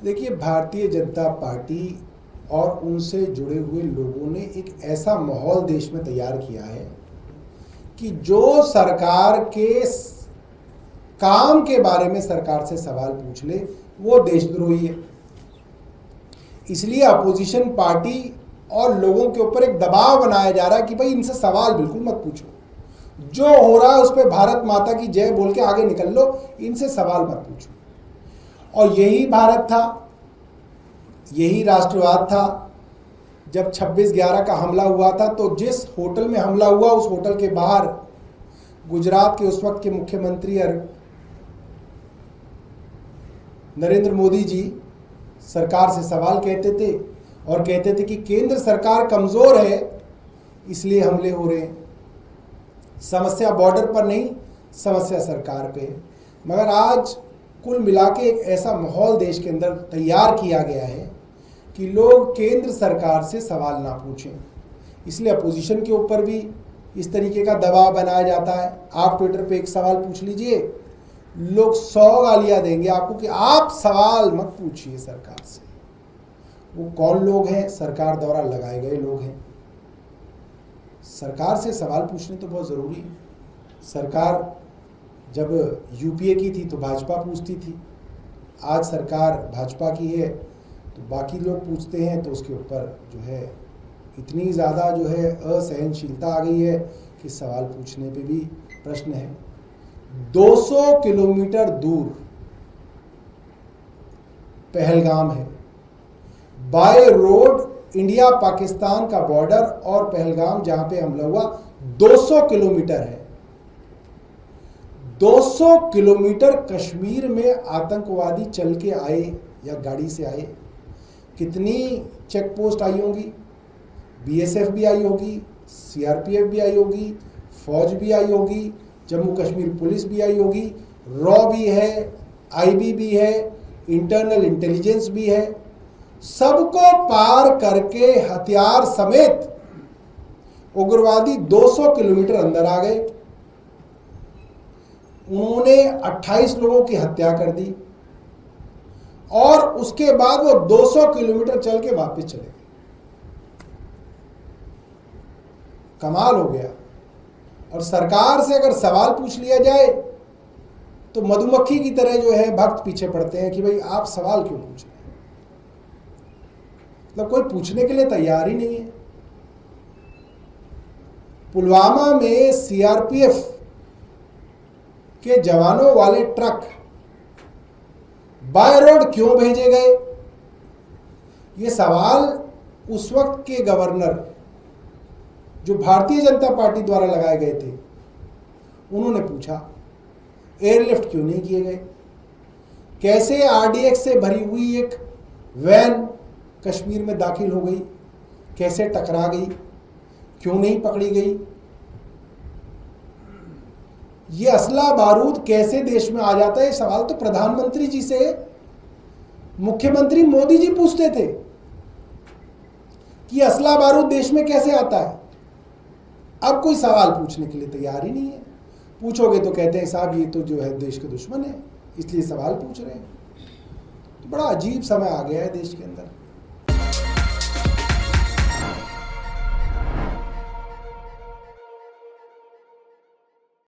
देखिए, भारतीय जनता पार्टी और उनसे जुड़े हुए लोगों ने एक ऐसा माहौल देश में तैयार किया है कि जो सरकार के काम के बारे में सरकार से सवाल पूछ ले वो देशद्रोही है। इसलिए अपोजिशन पार्टी और लोगों के ऊपर एक दबाव बनाया जा रहा है कि भाई इनसे सवाल बिल्कुल मत पूछो, जो हो रहा है उस पर भारत माता की जय बोल के आगे निकल लो, इनसे सवाल मत पूछो। और यही भारत था, यही राष्ट्रवाद था। जब 26/11 का हमला हुआ था तो जिस होटल में हमला हुआ उस होटल के बाहर गुजरात के उस वक्त के मुख्यमंत्री नरेंद्र मोदी जी सरकार से सवाल कहते थे और कहते थे कि केंद्र सरकार कमजोर है इसलिए हमले हो रहे हैं। समस्या बॉर्डर पर नहीं, समस्या सरकार पे है। मगर आज कुल मिला के एक ऐसा माहौल देश के अंदर तैयार किया गया है कि लोग केंद्र सरकार से सवाल ना पूछें। इसलिए अपोजिशन के ऊपर भी इस तरीके का दबाव बनाया जाता है। आप ट्विटर पे एक सवाल पूछ लीजिए, लोग 100 गालियां देंगे आपको कि आप सवाल मत पूछिए सरकार से। वो कौन लोग हैं? सरकार द्वारा लगाए गए लोग हैं। सरकार से सवाल पूछने तो बहुत ज़रूरी है। सरकार जब यूपीए की थी तो भाजपा पूछती थी, आज सरकार भाजपा की है तो बाकी लोग पूछते हैं, तो उसके ऊपर जो है इतनी ज़्यादा जो है असहनशीलता आ गई है कि सवाल पूछने पे भी प्रश्न है। 200 किलोमीटर दूर पहलगाम है। बाय रोड इंडिया पाकिस्तान का बॉर्डर और पहलगाम जहां पे हमला हुआ 200 किलोमीटर है। 200 किलोमीटर कश्मीर में आतंकवादी चल के आए या गाड़ी से आए। कितनी चेक पोस्ट आई होंगी? बीएसएफ भी आई होगी, सीआरपीएफ भी आई होगी, फौज भी आई होगी, जम्मू कश्मीर पुलिस भी आई होगी, रॉ भी है, आईबी भी है, इंटरनल इंटेलिजेंस भी है। सबको पार करके हथियार समेत उग्रवादी 200 किलोमीटर अंदर आ गए। उन्होंने 28 लोगों की हत्या कर दी और उसके बाद वो 200 किलोमीटर चल के वापस चले गए। कमाल हो गया। और सरकार से अगर सवाल पूछ लिया जाए तो मधुमक्खी की तरह जो है भक्त पीछे पड़ते हैं कि भाई आप सवाल क्यों पूछ रहे हैं। मतलब कोई पूछने के लिए तैयार ही नहीं है। पुलवामा में सीआरपीएफ के जवानों वाले ट्रक बाय रोड क्यों भेजे गए? ये सवाल उस वक्त के गवर्नर जो भारतीय जनता पार्टी द्वारा लगाए गए थे उन्होंने पूछा। एयरलिफ्ट क्यों नहीं किए गए? कैसे आरडीएक्स से भरी हुई एक वैन कश्मीर में दाखिल हो गई? कैसे टकरा गई? क्यों नहीं पकड़ी गई? ये असला बारूद कैसे देश में आ जाता है? सवाल तो प्रधानमंत्री जी से मुख्यमंत्री मोदी जी पूछते थे कि असला बारूद देश में कैसे आता है। अब कोई सवाल पूछने के लिए तैयार ही नहीं है। पूछोगे तो कहते हैं साहब ये तो जो है देश के दुश्मन है इसलिए सवाल पूछ रहे हैं। तो बड़ा अजीब समय आ गया है देश के अंदर।